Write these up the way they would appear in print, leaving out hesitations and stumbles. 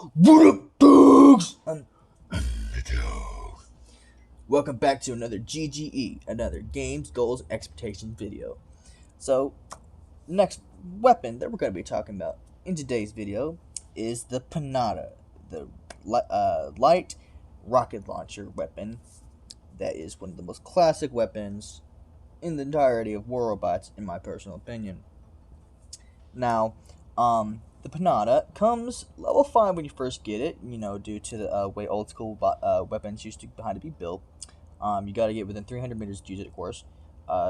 What up, dogs? I'm the dog. Welcome back to another GGE, another Games, Goals, Expectations video. So, next weapon that we're going to be talking about in today's video is the Pinata, the light rocket launcher weapon that is one of the most classic weapons in the entirety of War Robots, in my personal opinion. Now, the Pinata comes level 5 when you first get it, due to the way old school weapons used to had to be built. You got to get within 300 meters to use it, of course.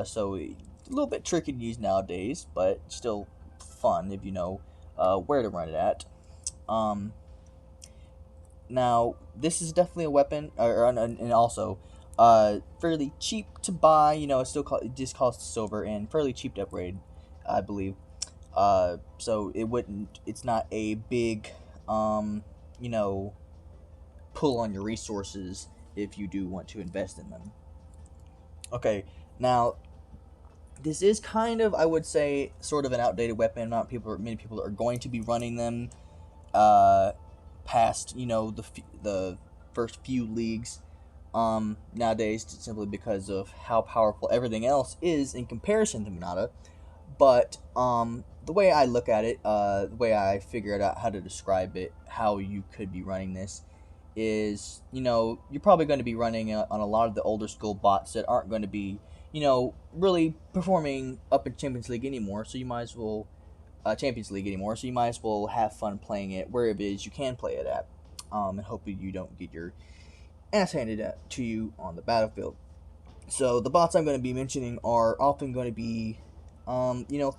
So a little bit tricky to use nowadays, but still fun if you know where to run it at. Um, Now, this is definitely a weapon, and also fairly cheap to buy. It just costs silver and fairly cheap to upgrade, I believe. So it's not a big, you know, pull on your resources if you do want to invest in them. Okay, now this is kind of, I would say, sort of an outdated weapon. Many people are going to be running them, uh, past the first few leagues. Nowadays, simply because of how powerful everything else is in comparison to Minata. But the way I look at it, the way I figured out how to describe it, how you could be running this, is you're probably going to be running on a lot of the older school bots that aren't going to be really performing up in Champions League anymore. So you might as well Champions League anymore. So you might as well have fun playing it wherever it is you can play it at, and hopefully you don't get your ass handed to you on the battlefield. So the bots I'm going to be mentioning are often going to be,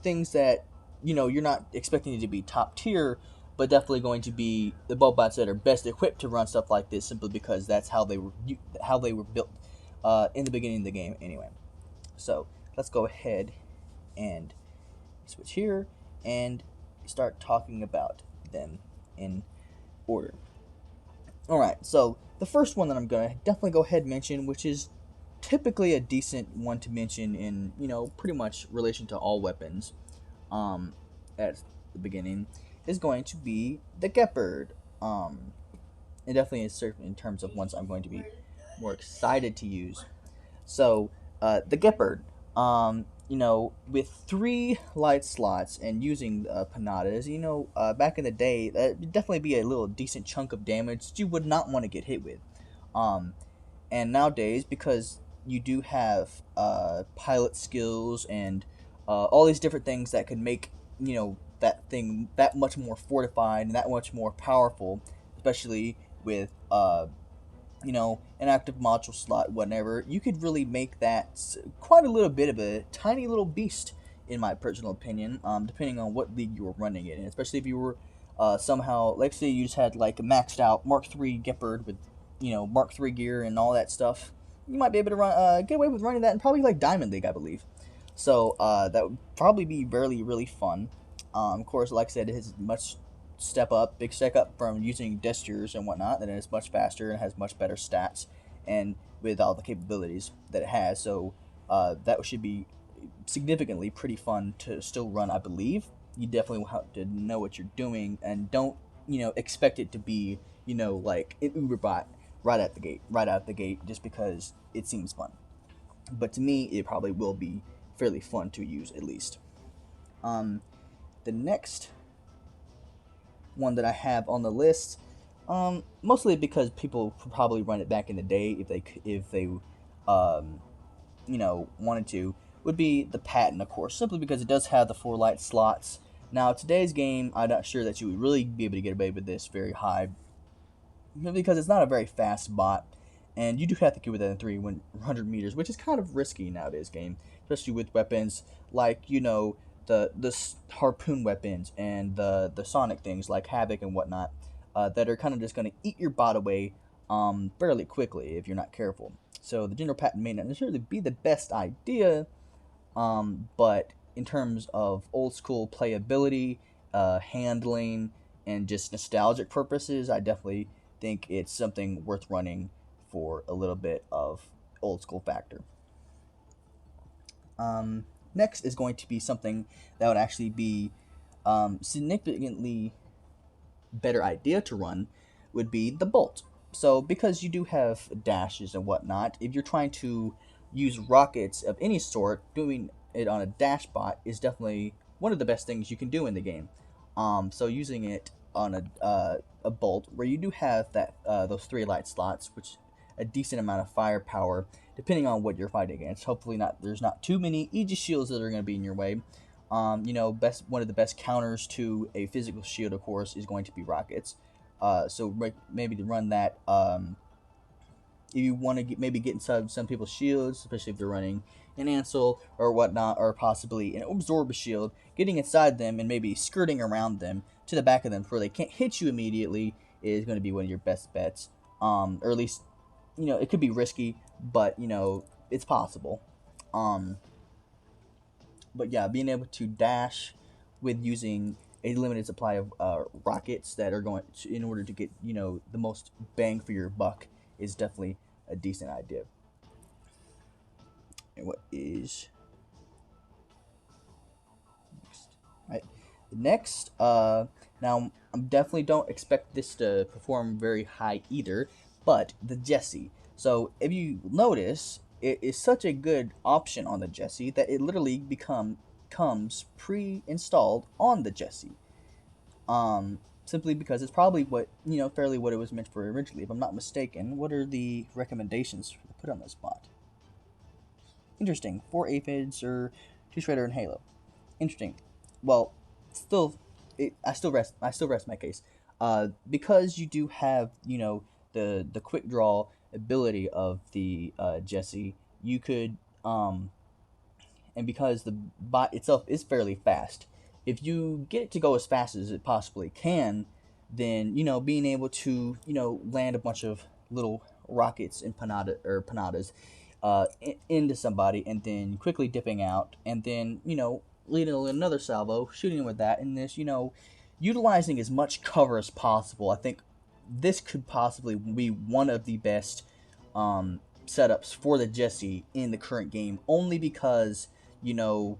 things that you're not expecting it to be top tier, but definitely going to be the bots that are best equipped to run stuff like this, simply because that's how they were built in the beginning of the game. Anyway, so let's go ahead and switch here and start talking about them in order. All right, so the first one that I'm going to definitely go ahead and mention, which is typically a decent one to mention in pretty much relation to all weapons um at the beginning, is going to be the Gepard. It definitely is certain in terms of ones I'm going to be more excited to use. So the Gepard, with 3 light slots and using Panadas, back in the day, that would definitely be a little decent chunk of damage that you would not want to get hit with. Um, and nowadays, because you do have pilot skills and all these different things that could make that thing that much more fortified and that much more powerful, especially with an active module slot, whatever, you could really make that quite a little bit of a tiny little beast, in my personal opinion, depending on what league you were running it in. Especially if you were somehow, like, say you just had like a maxed out Mark III Gepard with, Mark III gear and all that stuff, you might be able to get away with running that in probably like Diamond League, I believe. So that would probably be really, really fun. Of course, like I said, it has much big step up from using gestures and whatnot. That it's much faster and has much better stats, and with all the capabilities that it has. So that should be significantly pretty fun to still run, I believe. You definitely have to know what you're doing, and don't expect it to be like an Uberbot right out the gate, just because it seems fun. But to me, it probably will be fairly fun to use, at least. Um, the next one that I have on the list, mostly because people probably run it back in the day if they wanted to, would be the Patton, of course, simply because it does have the 4 light slots. Now, today's game, I'm not sure that you would really be able to get away with this very high, because it's not a very fast bot, and you do have to keep within 300 meters, which is kind of risky nowadays game, especially with weapons like the harpoon weapons and the sonic things like Havoc and whatnot, that are kind of just going to eat your bot away fairly quickly if you're not careful. So the general pattern may not necessarily be the best idea, but in terms of old school playability, handling, and just nostalgic purposes, I definitely think it's something worth running for a little bit of old school factor. Next is going to be something that would actually be significantly better idea to run would be the bolt. So because you do have dashes and whatnot, if you're trying to use rockets of any sort, doing it on a dash bot is definitely one of the best things you can do in the game. So using it on a bolt where you do have that those 3 light slots, which a decent amount of firepower, depending on what you're fighting against. Hopefully, there's not too many Aegis shields that are going to be in your way. One of the best counters to a physical shield, of course, is going to be rockets. So maybe to run that, if you want to maybe get inside some people's shields, especially if they're running an Ansel or whatnot, or possibly an Absorb shield, getting inside them and maybe skirting around them to the back of them where they can't hit you immediately is going to be one of your best bets. Or at least, it could be risky, but, it's possible. But yeah, being able to dash with using a limited supply of rockets that are going to, in order to get the most bang for your buck is definitely a decent idea. And what is next? Right, next. Now I definitely don't expect this to perform very high either, but the Jesse. So if you notice, it is such a good option on the Jesse that it literally comes pre-installed on the Jesse. Simply because it's probably fairly what it was meant for originally. If I'm not mistaken, what are the recommendations to put on this bot? Interesting. 4 aphids or 2 shredder and halo. Interesting. Well, still, I still rest my case. Because you do have the quick draw ability of the Jesse, you could and because the bot itself is fairly fast, if you get it to go as fast as it possibly can, then being able to land a bunch of little rockets and panadas into somebody, and then quickly dipping out, and then leading another salvo, shooting with that, and this utilizing as much cover as possible. I think this could possibly be one of the best setups for the Jesse in the current game, only because any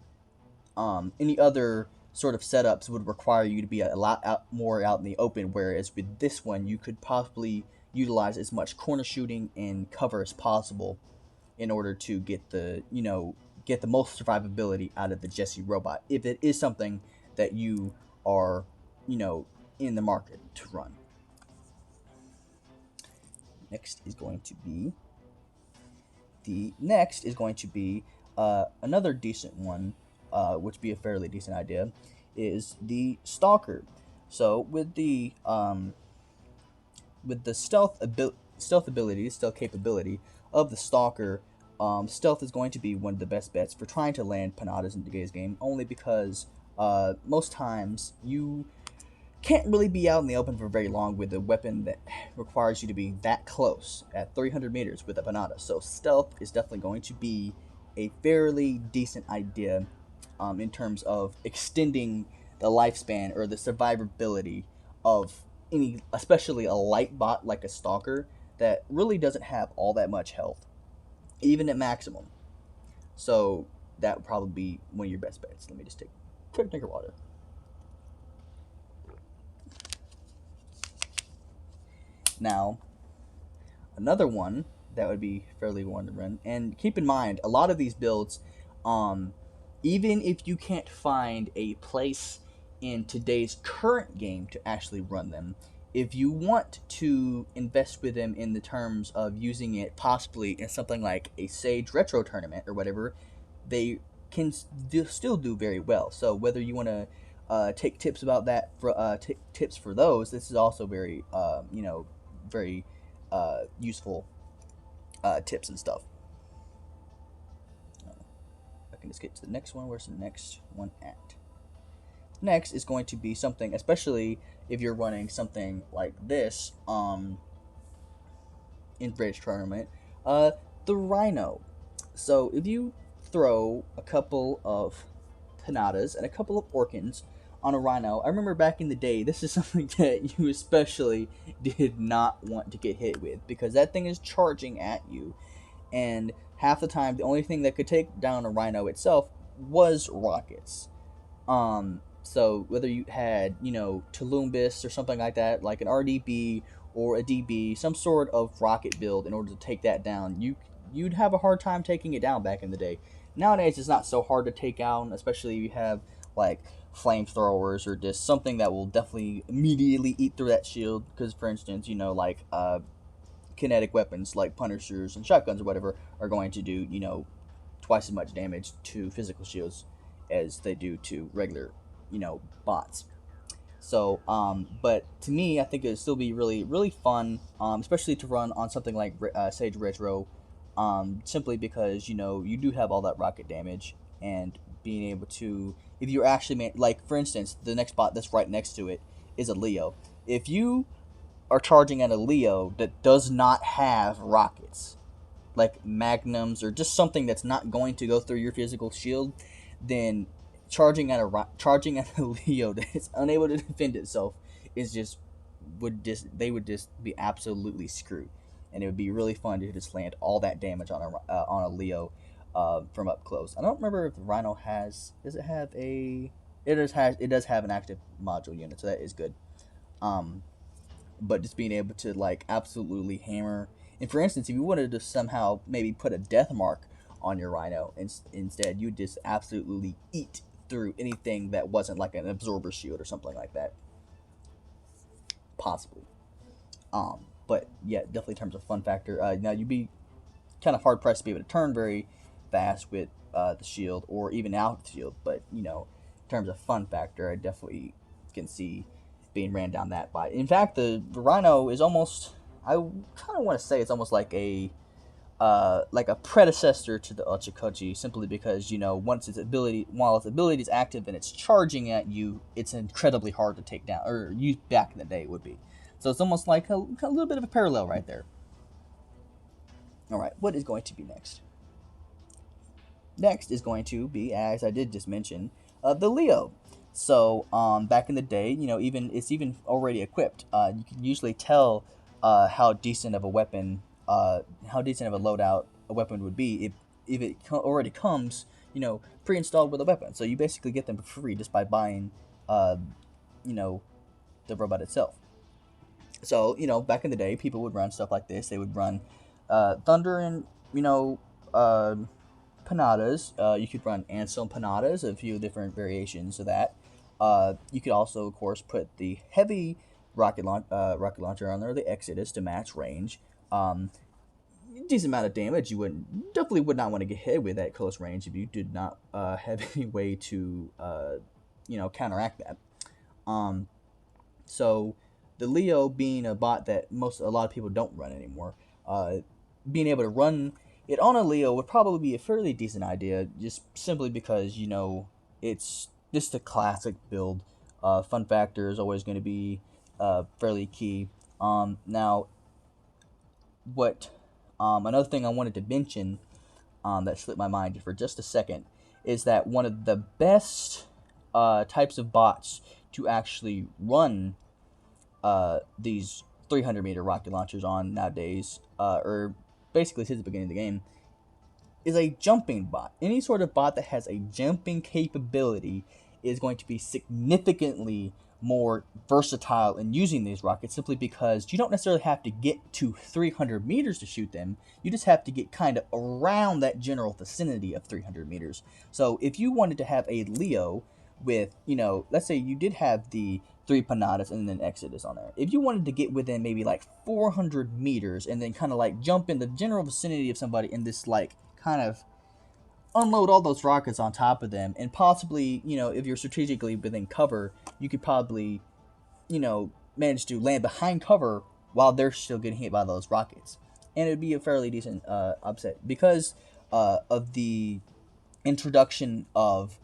other sort of setups would require you to be a lot more out in the open, whereas with this one you could possibly utilize as much corner shooting and cover as possible in order to get the most survivability out of the Jesse robot, if it is something that you are in the market to run. Next is going to be another decent one, which would be a fairly decent idea, is the Stalker. So with the stealth capability of the Stalker, stealth is going to be one of the best bets for trying to land panadas in today's game, only because most times you can't really be out in the open for very long with a weapon that requires you to be that close at 300 meters with a panada. So stealth is definitely going to be a fairly decent idea in terms of extending the lifespan or the survivability of any, especially a light bot like a Stalker that really doesn't have all that much health, even at maximum. So that would probably be one of your best bets. Let me just take a quick drink of water. Now, another one that would be fairly one to run, and keep in mind, a lot of these builds, even if you can't find a place in today's current game to actually run them, if you want to invest with them in the terms of using it possibly in something like a Sage Retro tournament or whatever, they can still do very well. So whether you want to take tips about that, tips for those, this is also very very useful tips and stuff. I can just get to the next one. Where's the next one at? Next is going to be something, especially if you're running something like this in Bridge Tournament, the Rhino. So if you throw a couple of Panadas and a couple of Orkans on a Rhino, I remember back in the day, this is something that you especially did not want to get hit with, because that thing is charging at you, and half the time the only thing that could take down a Rhino itself was rockets. So whether you had, Tulumbus or something like that, like an RDB or a DB, some sort of rocket build in order to take that down, you'd have a hard time taking it down back in the day. Nowadays, it's not so hard to take down, especially if you have like flamethrowers or just something that will definitely immediately eat through that shield. Because, for instance, kinetic weapons like punishers and shotguns or whatever are going to do, twice as much damage to physical shields as they do to regular, bots. So, but to me, I think it would still be really, really fun, especially to run on something like Sage Retro, simply because you do have all that rocket damage, and being able to, if you're actually like, for instance, the next bot that's right next to it is a Leo. If you are charging at a Leo that does not have rockets, like magnums or just something that's not going to go through your physical shield, then charging at a Leo that is unable to defend itself is just they would just be absolutely screwed, and it would be really fun to just land all that damage on a Leo from up close. I don't remember if the Rhino does it have a it does have an active module unit, so that is good. Um, but just being able to like absolutely hammer. And for instance, if you wanted to somehow maybe put a death mark on your Rhino, instead you just absolutely eat through anything that wasn't like an absorber shield or something like that, possibly. But yeah, definitely in terms of fun factor. Now you'd be kind of hard pressed to be able to turn very fast with the shield or even out the shield. But in terms of fun factor, I definitely can see being ran down that by. In fact, the Rhino is almost. I kind of want to say it's almost like a predecessor to the Ochikochi, simply because while its ability is active and it's charging at you, it's incredibly hard to take down, or you back in the day it would be. So it's almost like a little bit of a parallel right there. All right, what is going to be next? Next is going to be, as I did just mention, the Leo. So back in the day, even it's even already equipped. You can usually tell how decent of a weapon, how decent of a loadout a weapon would be if it already comes, pre-installed with a weapon. So you basically get them for free just by buying, you know, the robot itself. So back in the day, people would run stuff like this. They would run Thunder and uh, Pinatas. You could run Ansel Pinatas, a few different variations of that. You could also, of course, put the heavy rocket launcher on there, the Exodus, to match range. Decent amount of damage. You definitely would not want to get hit with that close range if you did not have any way to counteract that. Um, so the Leo being a bot that a lot of people don't run anymore, being able to run it on a Leo would probably be a fairly decent idea, just simply because it's just a classic build. Fun factor is always going to be fairly key. Now, what another thing I wanted to mention that slipped my mind for just a second is that one of the best types of bots to actually run these 300-meter rocket launchers on nowadays, or basically since the beginning of the game, is a jumping bot. Any sort of bot that has a jumping capability is going to be significantly more versatile in using these rockets, simply because you don't necessarily have to get to 300 meters to shoot them. You just have to get kind of around that general vicinity of 300 meters. So if you wanted to have a Leo with, let's say you did have the 3 Panadas and then Exodus on there. If you wanted to get within maybe like 400 meters and then kind of like jump in the general vicinity of somebody and this like kind of unload all those rockets on top of them, and possibly, if you're strategically within cover, you could probably, manage to land behind cover while they're still getting hit by those rockets. And it'd be a fairly decent upset because of the introduction of,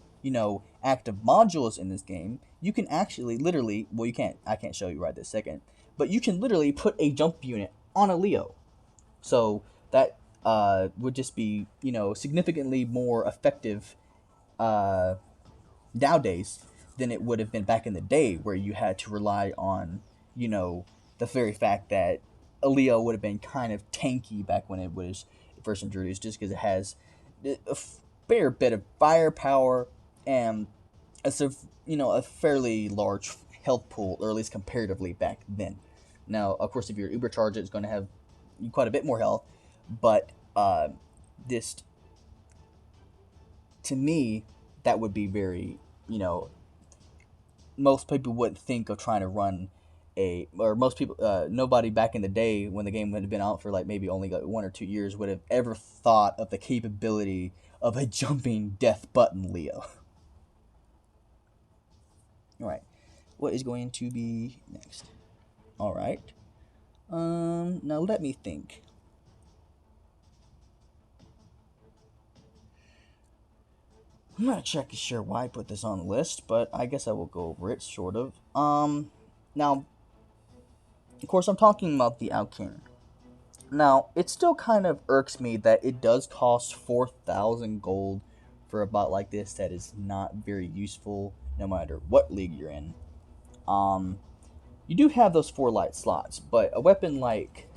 active modules in this game. You can actually literally, well, I can't show you right this second, but you can literally put a jump unit on a Leo. So that would just be, significantly more effective nowadays than it would have been back in the day, where you had to rely on, the very fact that a Leo would have been kind of tanky back when it was first introduced, just because it has a fair bit of firepower and a fairly large health pool, or at least comparatively back then. Now, of course, if you're uber charged, it's going to have quite a bit more health, but this to me that would be very most people wouldn't think of trying to run or most people nobody back in the day when the game had been out for like maybe only like 1 or 2 years would have ever thought of the capability of a jumping death button Leo. All right, what is going to be next? All right, now let me think. I'm not exactly sure why I put this on the list, but I guess I will go over it sort of. Now, of course, I'm talking about the Alkin. Now, it still kind of irks me that it does cost 4,000 gold for a bot like this that is not very useful no matter what league you're in. You do have those 4 light slots, but a weapon like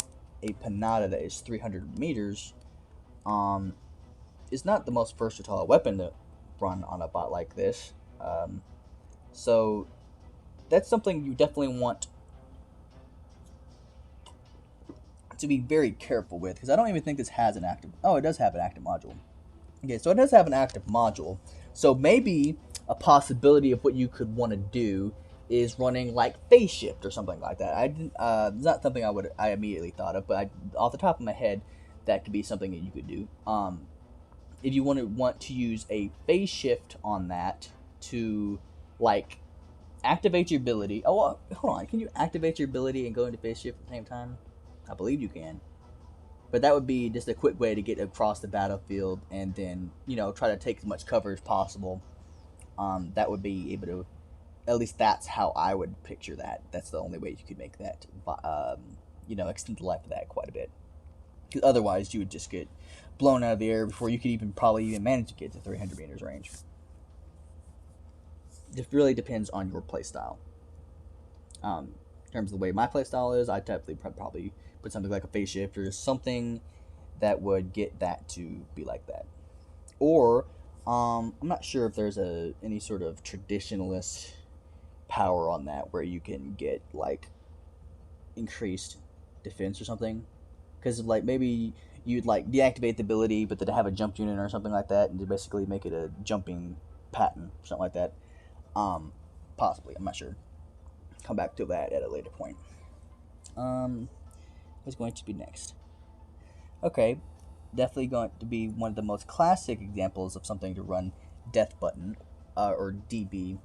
a Pinata that is 300 meters is not the most versatile weapon to run on a bot like this. So that's something you definitely want to be very careful with, because I don't even think this has an active. Oh, it does have an active module. Okay, so it does have an active module. So maybe a possibility of what you could want to do is running like phase shift or something like that. I didn't. It's not something I immediately thought of, but off the top of my head, that could be something that you could do. If you want to use a phase shift on that to like activate your ability. Oh, hold on. Can you activate your ability and go into phase shift at the same time? I believe you can. But that would be just a quick way to get across the battlefield and then, try to take as much cover as possible. That would be able to, at least that's how I would picture that. That's the only way you could make that, extend the life of that quite a bit. Because otherwise, you would just get blown out of the air before you could probably even manage to get to 300 meters range. It really depends on your playstyle. In terms of the way my playstyle is, I definitely probably put something like a phase shift or something that would get that to be like that. Or I'm not sure if there's any sort of traditionalist power on that where you can get like increased defense or something. Because like maybe you'd like deactivate the ability, but then have a jump unit or something like that, and to basically make it a jumping pattern, something like that. Possibly, I'm not sure. Come back to that at a later point. What's going to be next? Okay, definitely going to be one of the most classic examples of something to run death button or DB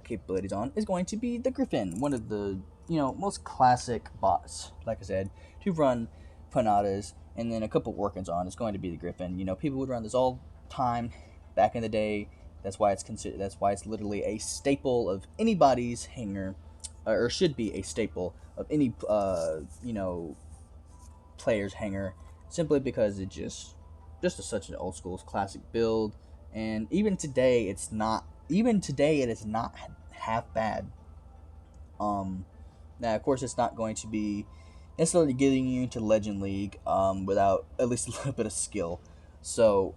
capabilities on is going to be the Griffin, one of the most classic bots. Like I said, to run Panatas and then a couple workings on is going to be the Griffin. People would run this all time back in the day. That's why it's considered. That's why it's literally a staple of anybody's hangar, or should be a staple of any player's hangar, simply because it just such an old school classic build, and even today it's not. Even today it is not half bad. Now of course it's not going to be necessarily getting you into Legend League without at least a little bit of skill. So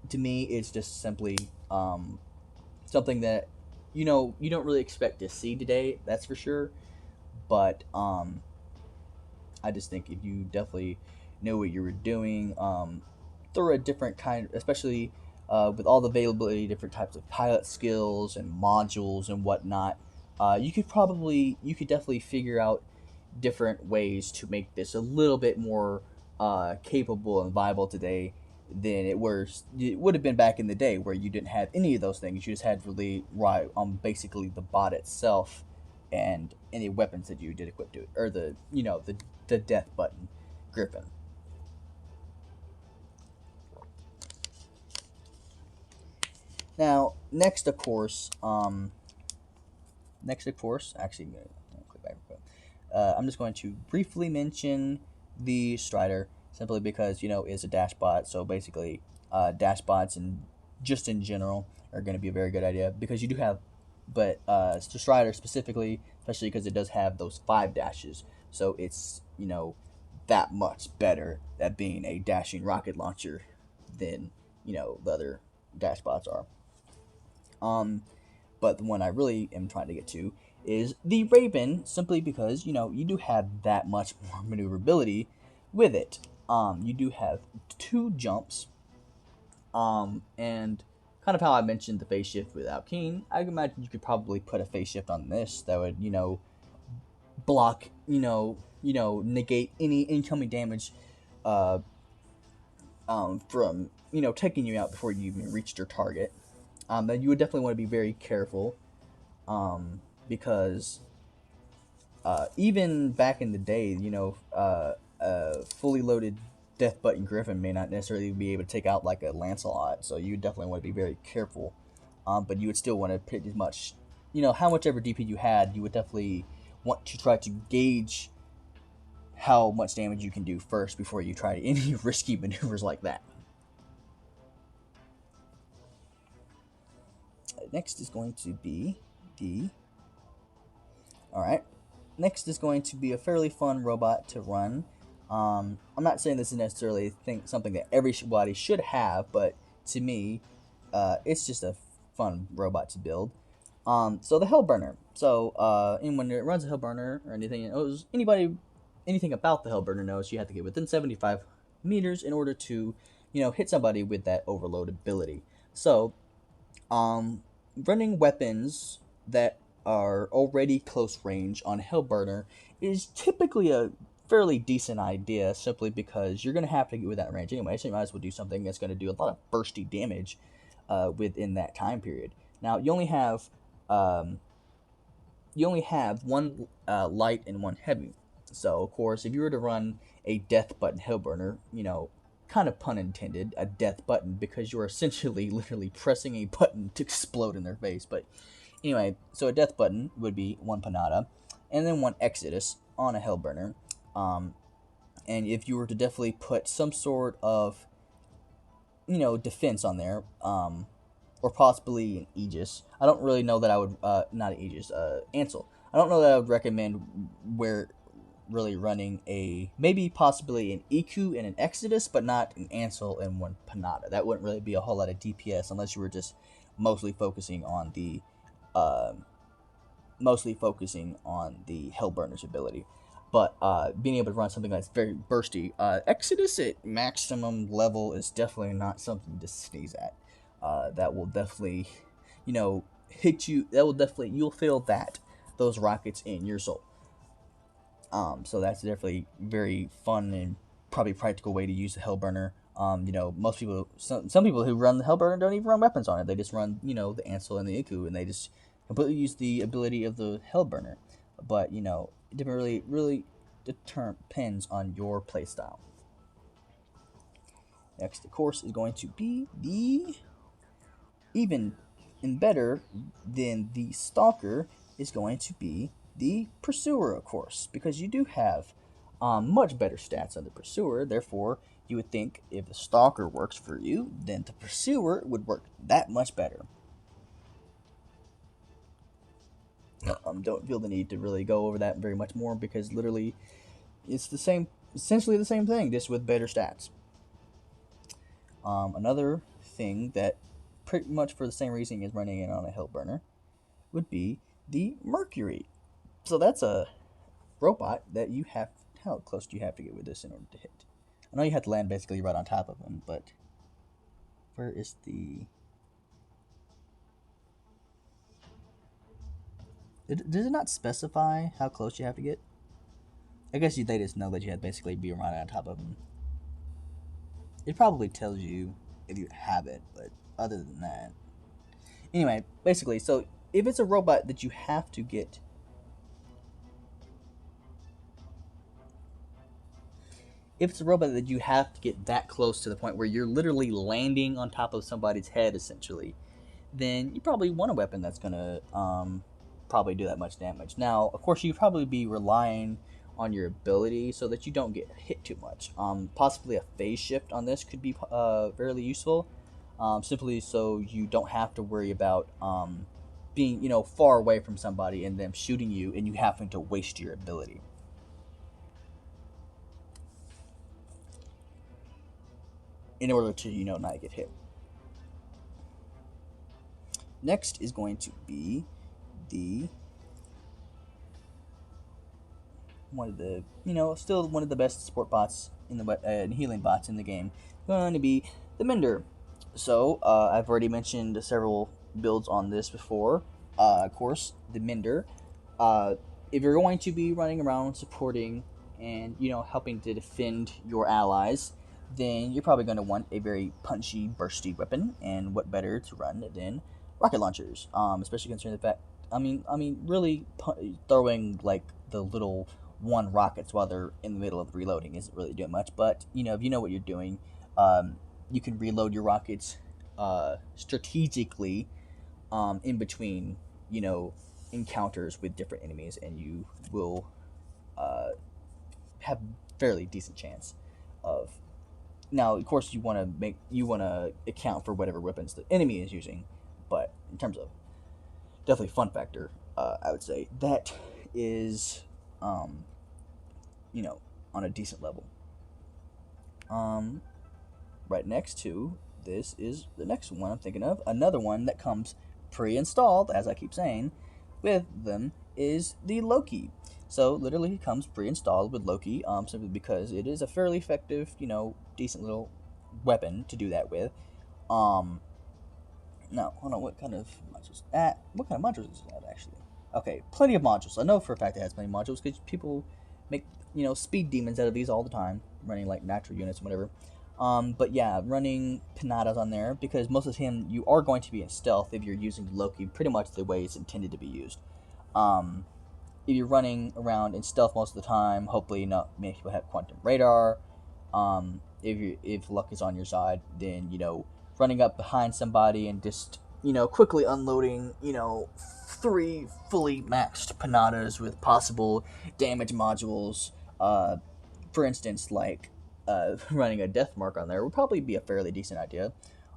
to me it's just simply something that you don't really expect to see today. That's for sure. But I just think if you definitely know what you were doing, through a different kind, especially with all the availability, different types of pilot skills and modules and whatnot, you could definitely figure out different ways to make this a little bit more capable and viable today than it would have been back in the day, where you didn't have any of those things. You just had to really rely on basically the bot itself and any weapons that you did equip to it, or the death button Griffin. Now, next, of course, actually, click back. I'm just going to briefly mention the Strider, simply because it's a dash bot. So basically, dash bots and just in general are going to be a very good idea, because you do have, but the Strider specifically, especially because it does have those 5 dashes, so it's that much better at being a dashing rocket launcher than the other dash bots are. But the one I really am trying to get to is the Raven, simply because you do have that much more maneuverability with it. You do have 2 jumps, and kind of how I mentioned the phase shift without Keen. I imagine you could probably put a phase shift on this that would block negate any incoming damage, uh, from taking you out before you even reached your target. Then you would definitely want to be very careful, because even back in the day, fully loaded Death Button Griffin may not necessarily be able to take out like a Lancelot, so you definitely want to be very careful. But you would still want to pretty much, how much ever DP you had, you would definitely want to try to gauge how much damage you can do first before you try any risky maneuvers like that. Next is going to be the. Alright. Next is going to be a fairly fun robot to run. I'm not saying this is necessarily something that everybody should have, but to me, it's just a fun robot to build. So the Hellburner. So anyone that runs a Hellburner or anything about the Hellburner knows you have to get within 75 meters in order to, hit somebody with that overload ability. So, running weapons that are already close range on Hellburner is typically a fairly decent idea, simply because you're going to have to get with that range anyway, so you might as well do something that's going to do a lot of bursty damage within that time period. Now, you only have one light and one heavy. So, of course, if you were to run a death button Hellburner, kind of pun intended, a death button, because you're essentially literally pressing a button to explode in their face. But anyway, so a death button would be 1 Pinata, and then 1 Exodus on a Hellburner. And if you were to definitely put some sort of, defense on there, or possibly an Aegis. I don't really know that I would, not an Aegis, Ansel. I don't know that I would recommend really running maybe possibly an EQ and an Exodus, but not an Ansel and 1 Pinata. That wouldn't really be a whole lot of DPS unless you were just mostly focusing on the Hellburner's ability. But being able to run something that's very bursty, Exodus at maximum level is definitely not something to sneeze at. That will definitely, hit you. You'll feel those rockets in your soul. So that's definitely very fun and probably practical way to use the Hellburner. Most people, some people who run the Hellburner don't even run weapons on it. They just run, the Ansel and the Iku, and they just completely use the ability of the Hellburner. But it really depends on your playstyle. Next, of course, is going to be the even and better than the Stalker is going to be the Pursuer, of course, because you do have much better stats on the Pursuer. Therefore, you would think if the Stalker works for you, then the Pursuer would work that much better. Don't feel the need to really go over that very much more, because literally it's essentially the same thing, just with better stats. Another thing that pretty much for the same reason as running it on a Hellburner would be the Mercury. So that's a robot that you have. How close do you have to get with this in order to hit? I know you have to land basically right on top of him, but where is the? Does it not specify how close you have to get? I guess they just know that you have to basically be right on top of him. It probably tells you if you have it, but other than that. Anyway, basically, so if it's a robot that you have to get. If it's a robot that you have to get that close to the point where you're literally landing on top of somebody's head, essentially, then you probably want a weapon that's going to probably do that much damage. Now, of course, you'd probably be relying on your ability so that you don't get hit too much. Possibly a phase shift on this could be fairly useful, simply so you don't have to worry about being far away from somebody and them shooting you and you having to waste your ability. In order to not get hit. Next is going to be the one of the still one of the best support bots in the healing bots in the game. Going to be the Mender. So I've already mentioned several builds on this before. Of course, the Mender. If you're going to be running around supporting and helping to defend your allies, then you're probably going to want a very punchy, bursty weapon. And what better to run than rocket launchers? Especially considering the fact, really throwing like the little one rockets while they're in the middle of reloading isn't really doing much. But if you know what you're doing, you can reload your rockets strategically in between encounters with different enemies, and you will have fairly decent chance of. Now, of course, you want to account for whatever weapons the enemy is using, but in terms of definitely fun factor, I would say that is, on a decent level. Right next to this is the next one I'm thinking of. Another one that comes pre-installed, as I keep saying, with them is the Loki. So literally, it comes pre-installed with Loki, simply because it is a fairly effective, decent little weapon to do that with. Now, hold on, what kind of modules? What kind of modules is that actually? Okay, plenty of modules. I know for a fact it has plenty of modules because people make speed demons out of these all the time, running like natural units and whatever. But yeah, running Pinatas on there because most of the time you are going to be in stealth if you're using Loki pretty much the way it's intended to be used. If you're running around in stealth most of the time, hopefully not many people have quantum radar. If luck is on your side, then running up behind somebody and just quickly unloading 3 fully maxed Pinatas with possible damage modules. For instance, like running a death mark on there would probably be a fairly decent idea.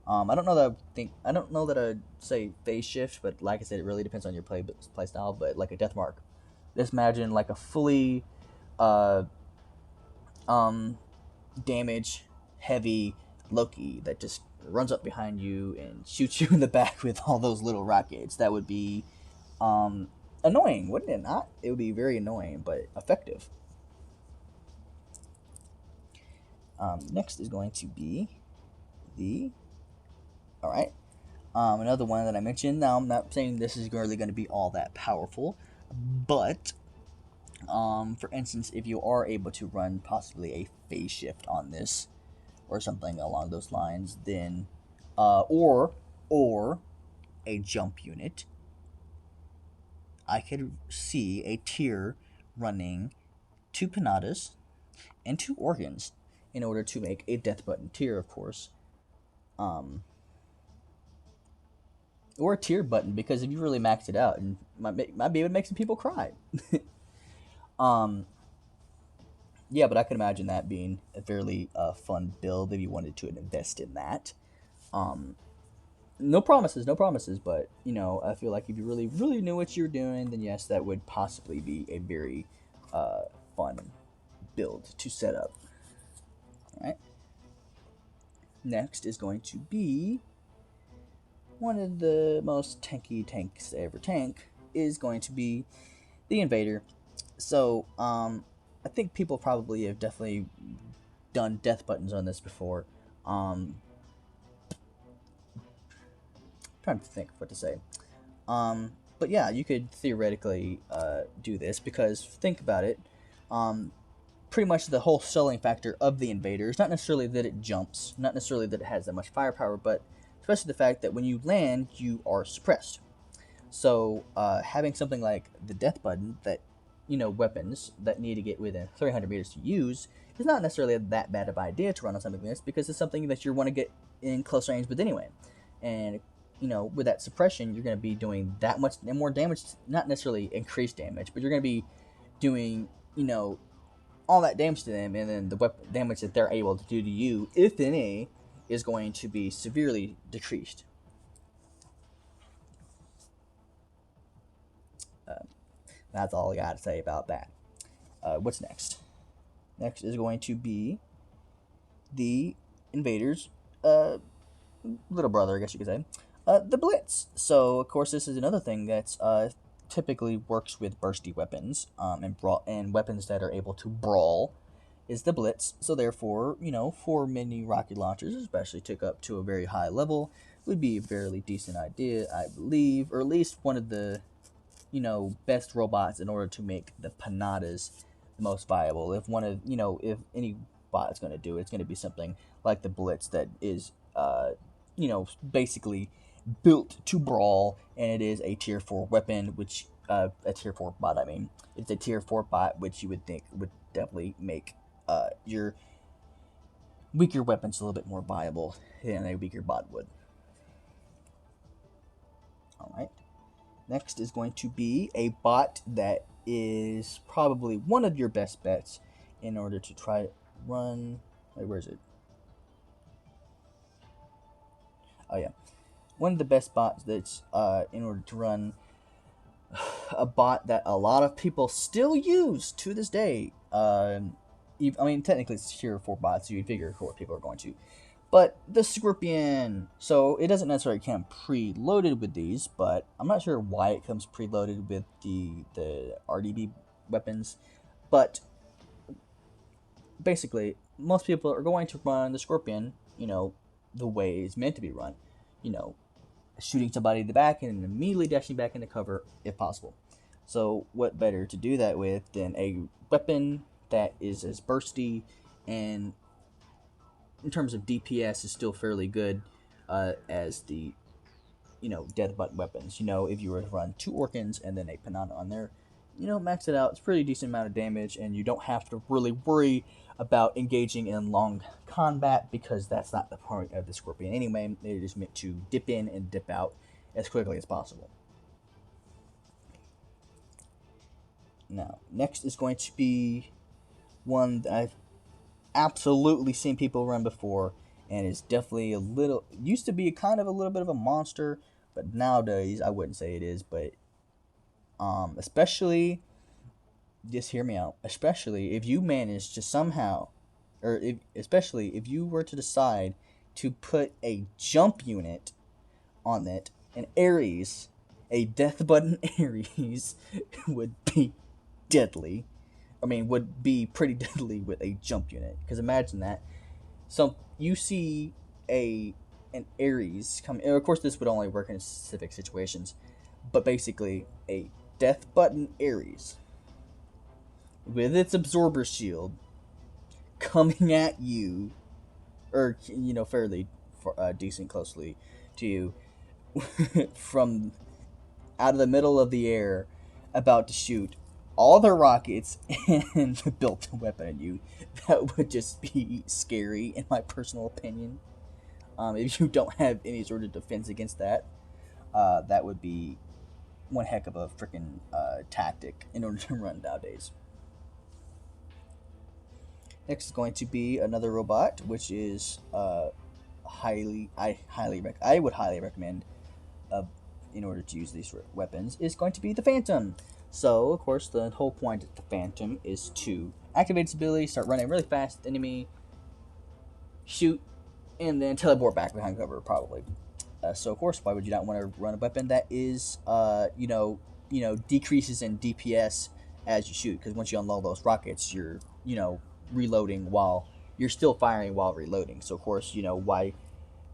I don't know that I'd say phase shift, but like I said, it really depends on your play style. But like a death mark, just imagine like a fully damage heavy Loki that just runs up behind you and shoots you in the back with all those little rockets. That would be annoying, wouldn't it not? It would be very annoying, but effective. Next is going to be the... Alright. Another one that I mentioned. Now, I'm not saying this is really going to be all that powerful, but for instance, if you are able to run possibly a phase shift on this or something along those lines, then or a jump unit, I could see a tier running 2 Pinatas and 2 organs in order to make a death button tier, of course. Or a tier button, because if you really max it out, and might be able to make some people cry. Yeah, but I can imagine that being a fairly fun build if you wanted to invest in that. No promises, but I feel like if you really knew what you're doing, then yes, that would possibly be a very fun build to set up. All right. Next is going to be one of the most tanky tanks to ever tank is going to be the Invader. So, I think people probably have definitely done death buttons on this before. Trying to think of what to say. But yeah, you could theoretically do this because think about it. Pretty much the whole selling factor of the Invader is not necessarily that it jumps, not necessarily that it has that much firepower, but especially the fact that when you land, you are suppressed. So having something like the death button that weapons that need to get within 300 meters to use is not necessarily that bad of an idea to run on something like this because it's something that you want to get in close range with anyway. And with that suppression, you're going to be doing that much more damage, not necessarily increased damage, but you're going to be doing all that damage to them, and then the weapon damage that they're able to do to you, if any, is going to be severely decreased. That's all I got to say about that. What's next? Next is going to be the Invader's little brother, I guess you could say. The Blitz. So, of course, this is another thing that's typically works with bursty weapons and weapons that are able to brawl is the Blitz. So, therefore, for many rocket launchers, especially took up to a very high level, would be a fairly decent idea, I believe, or at least one of the best robots in order to make the Pinatas the most viable. If one of if any bot is going to do it, it's going to be something like the Blitz that is basically built to brawl, and it is a tier 4 weapon, which a tier 4 bot. I mean, it's a tier 4 bot, which you would think would definitely make your weaker weapons a little bit more viable than a weaker bot would. All right. Next is going to be a bot that is probably one of your best bets in order to try run. Wait, where is it? Oh yeah, one of the best bots that's in order to run a bot that a lot of people still use to this day. I mean, technically it's tier 4 bots, so you'd figure what people are going to. But the Scorpion, so it doesn't necessarily come preloaded with these, but I'm not sure why it comes preloaded with the RDB weapons. But basically, most people are going to run the Scorpion, the way it's meant to be run. Shooting somebody in the back and immediately dashing back into cover if possible. So what better to do that with than a weapon that is as bursty and in terms of DPS is still fairly good as the death button weapons. If you were to run 2 Orkans and then a Pinata on there, max it out. It's a pretty decent amount of damage, and you don't have to really worry about engaging in long combat because that's not the point of the Scorpion anyway. It is meant to dip in and dip out as quickly as possible. Now, next is going to be one that I've absolutely seen people run before, and it's definitely used to be kind of a little bit of a monster, but nowadays I wouldn't say it is. But especially, just hear me out, especially if you manage to somehow, especially if you were to decide to put a jump unit on it, an Ares, a death button Ares would be deadly. I mean, would be pretty deadly with a jump unit. Because imagine that. So you see an Ares come. Of course, this would only work in specific situations, but basically a death button Ares with its absorber shield coming at you, or fairly decent closely to you from out of the middle of the air, about to shoot all their rockets and the built-in weapon at you. That would just be scary, in my personal opinion. If you don't have any sort of defense against that, that would be one heck of a freaking tactic in order to run nowadays. Next is going to be another robot, which is I would highly recommend in order to use these weapons is going to be the Phantom. So, of course, the whole point of the Phantom is to activate its ability, start running really fast at the enemy, shoot, and then teleport back behind cover, probably. So, of course, why would you not want to run a weapon that is, decreases in DPS as you shoot? Because once you unload those rockets, you're, reloading while you're still firing while reloading. So, of course, why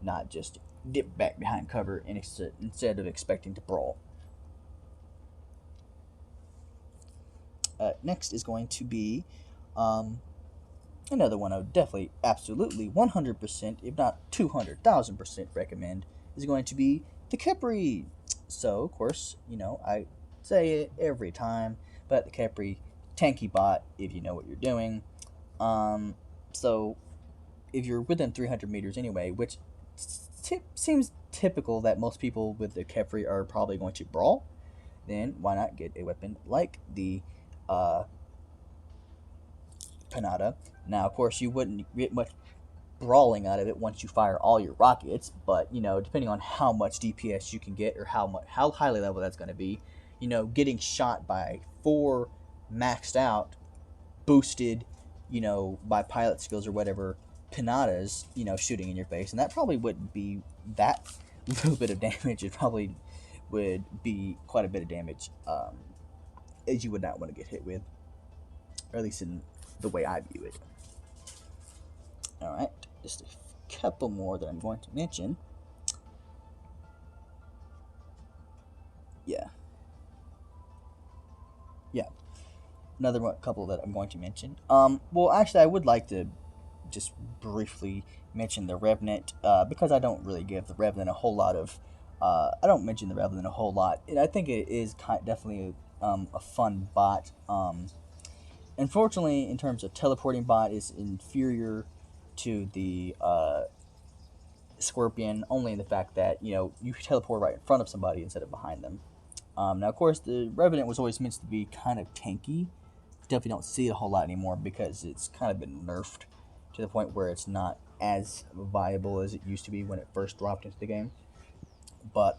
not just dip back behind cover instead of expecting to brawl? Next is going to be another one I would definitely, absolutely, 100%, if not 200,000% recommend, is going to be the Khepri. So, of course, I say it every time, but the Khepri, tanky bot if you know what you're doing. So, if you're within 300 meters anyway, which seems typical that most people with the Khepri are probably going to brawl, then why not get a weapon like the Pinata? Now, of course, you wouldn't get much brawling out of it once you fire all your rockets, but depending on how much DPS you can get or how highly level that's going to be, getting shot by 4 maxed out, boosted, by pilot skills or whatever Pinatas, shooting in your face, and that probably wouldn't be that little bit of damage, it probably would be quite a bit of damage, as you would not want to get hit with, or at least in the way I view it. Alright, just a couple more that I'm going to mention. Yeah. Another couple that I'm going to mention. Well, actually, I would like to just briefly mention the Revenant, because I don't really give the Revenant a whole lot of. I don't mention the Revenant a whole lot, and I think it is definitely a fun bot. Unfortunately, in terms of teleporting bot, is inferior to the Scorpion, only in the fact that you teleport right in front of somebody instead of behind them. Now, of course, the Revenant was always meant to be kind of tanky. Definitely don't see it a whole lot anymore because it's kind of been nerfed to the point where it's not as viable as it used to be when it first dropped into the game. But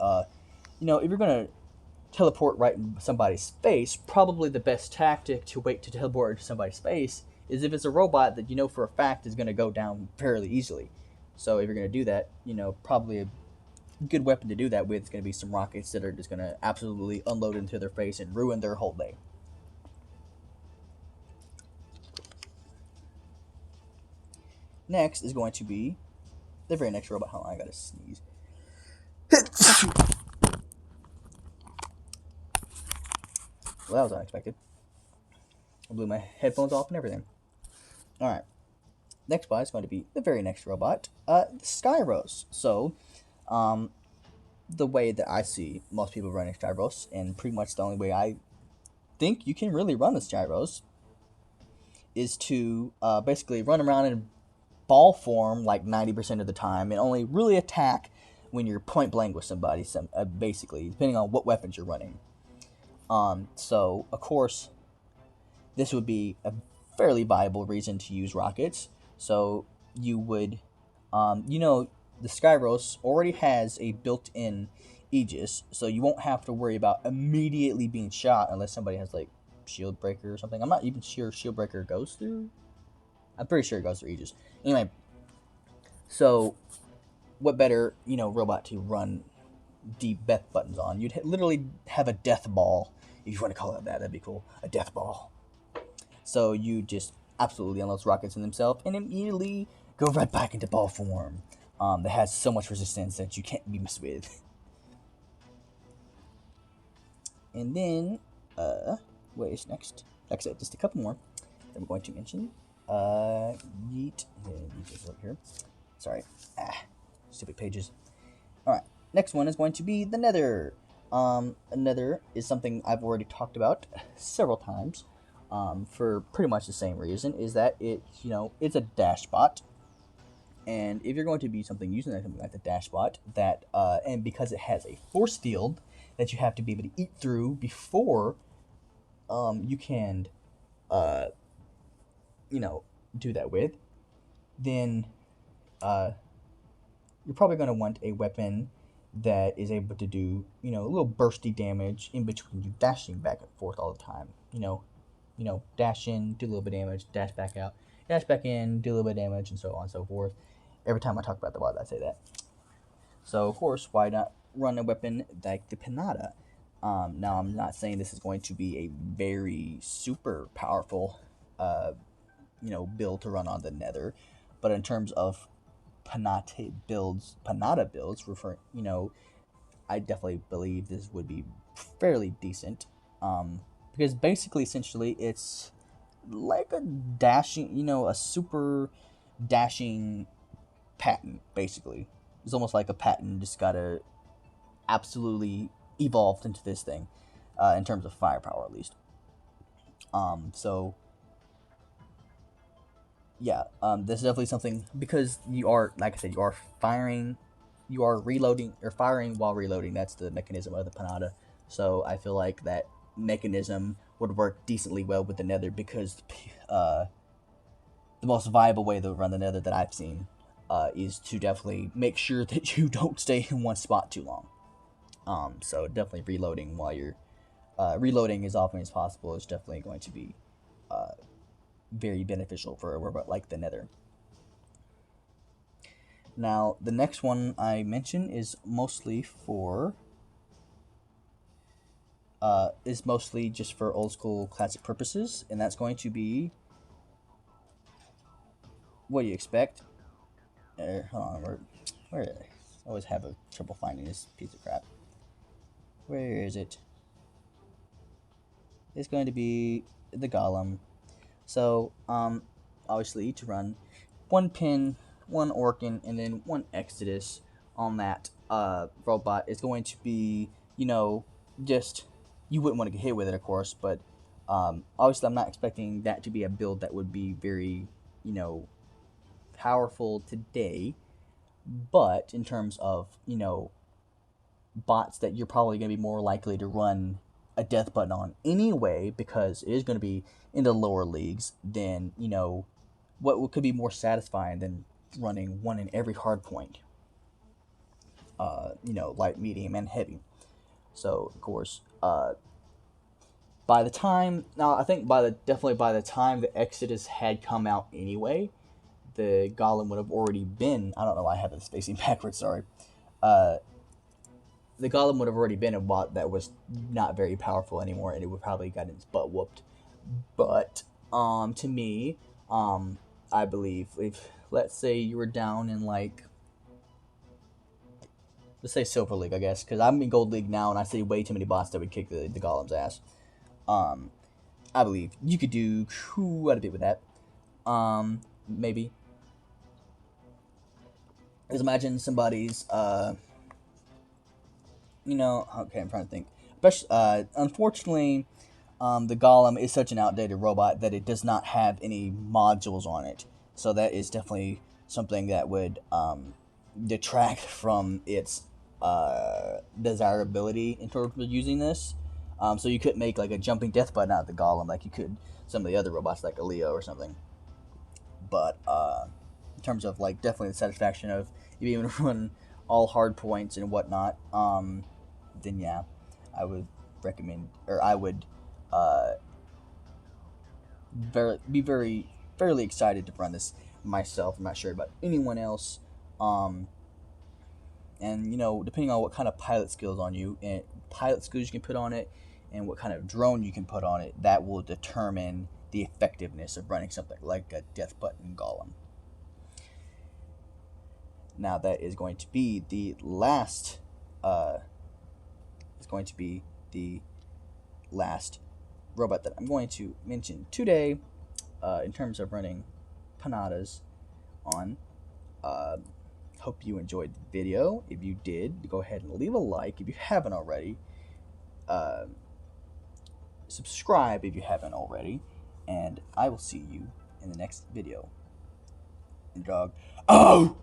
if you're gonna teleport right in somebody's face, probably the best tactic to wait to teleport into somebody's face is if it's a robot that you know for a fact is gonna go down fairly easily. So if you're gonna do that, probably a good weapon to do that with is gonna be some rockets that are just gonna absolutely unload into their face and ruin their whole day. Next is going to be the very next robot. Hold on, I gotta sneeze. Well, that was unexpected. I blew my headphones off and everything. Alright. Next bot is going to be the very next robot, the Skyros. So, the way that I see most people running Skyros, and pretty much the only way I think you can really run the Skyros, is to basically run around in ball form like 90% of the time and only really attack when you're point blank with somebody, basically, depending on what weapons you're running. So, of course, this would be a fairly viable reason to use rockets. So, you would, the Skyros already has a built-in Aegis, so you won't have to worry about immediately being shot unless somebody has, like, Shield Breaker or something. I'm not even sure Shield Breaker goes through. I'm pretty sure it goes through Aegis. Anyway, so what better, robot to run deep death buttons on? You'd literally have a death ball, if you want to call it that. That'd be cool. A death ball. So you just absolutely unload rockets in themselves and immediately go right back into ball form. That has so much resistance that you can't be messed with. And then, what is next? Like I said, just a couple more that I'm going to mention. Yeet. Yeet is right here. Sorry. Stupid pages. Alright. Next one is going to be the Nether. Nether is something I've already talked about several times. For pretty much the same reason, is that it's a dash bot. And if you're going to be something like the dash bot, and because it has a force field that you have to be able to eat through before you can do that with, then you're probably going to want a weapon that is able to do a little bursty damage in between you dashing back and forth all the time. Dash in, do a little bit of damage, dash back out, dash back in, do a little bit of damage, and so on and so forth. Every time I talk about the bot, I say that. So, of course, why not run a weapon like the Pinata? Now, I'm not saying this is going to be a very super powerful, build to run on the Nether, but in terms of Pinata builds, I definitely believe this would be fairly decent. Because basically, essentially, it's like a dashing, a super dashing patent, basically. It's almost like a patent just gotta absolutely evolved into this thing, in terms of firepower, at least. So, yeah, this is definitely something, because you are, like I said, you are reloading, or firing while reloading. That's the mechanism of the Pinata. So I feel like that mechanism would work decently well with the Nether, because the most viable way to run the Nether that I've seen is to definitely make sure that you don't stay in one spot too long. So definitely reloading while you're reloading as often as possible is definitely going to be very beneficial for a robot like the Nether. Now, the next one I mention is mostly just for old school classic purposes, and that's going to be what do you expect? Hold on, where I always have a trouble finding this piece of crap. Where is it? It's going to be the Golem. So, obviously to run one pin, one Orkin, and then one Exodus on that robot is going to be, just you wouldn't want to get hit with it, of course, but obviously I'm not expecting that to be a build that would be very, powerful today. But in terms of, bots that you're probably going to be more likely to run a death button on anyway, because it is going to be in the lower leagues, then what could be more satisfying than running one in every hard point, light, medium, and heavy. So of course, by the time now, I think definitely by the time the Exodus had come out anyway, the Golem would have already been. I don't know why I have this facing backwards. Sorry. Uh, the Golem would have already been a bot that was not very powerful anymore, and it would probably got its butt whooped. But to me, I believe if let's say you were down in like, let's say Silver League, I guess, because I'm in Gold League now, and I see way too many bots that would kick the Golem's ass. Um, I believe you could do quite a bit with that. Maybe. Because imagine somebody's okay, I'm trying to think. Unfortunately, the Golem is such an outdated robot that it does not have any modules on it. So that is definitely something that would detract from its desirability in terms of using this. So you couldn't make like a jumping death button out of the Golem like you could some of the other robots like a Leo or something. But in terms of like definitely the satisfaction of you being able to run all hard points and whatnot, then yeah, I would recommend, or I would be very fairly excited to run this myself. I'm not sure about anyone else. And depending on what kind of pilot skills you can put on it, and what kind of drone you can put on it, that will determine the effectiveness of running something like a death button Golem. Now that is going to be the last. Is going to be the last robot that I'm going to mention today, in terms of running Pinatas on. Hope you enjoyed the video. If you did, go ahead and leave a like if you haven't already. Subscribe if you haven't already, and I will see you in the next video. And dog. Oh!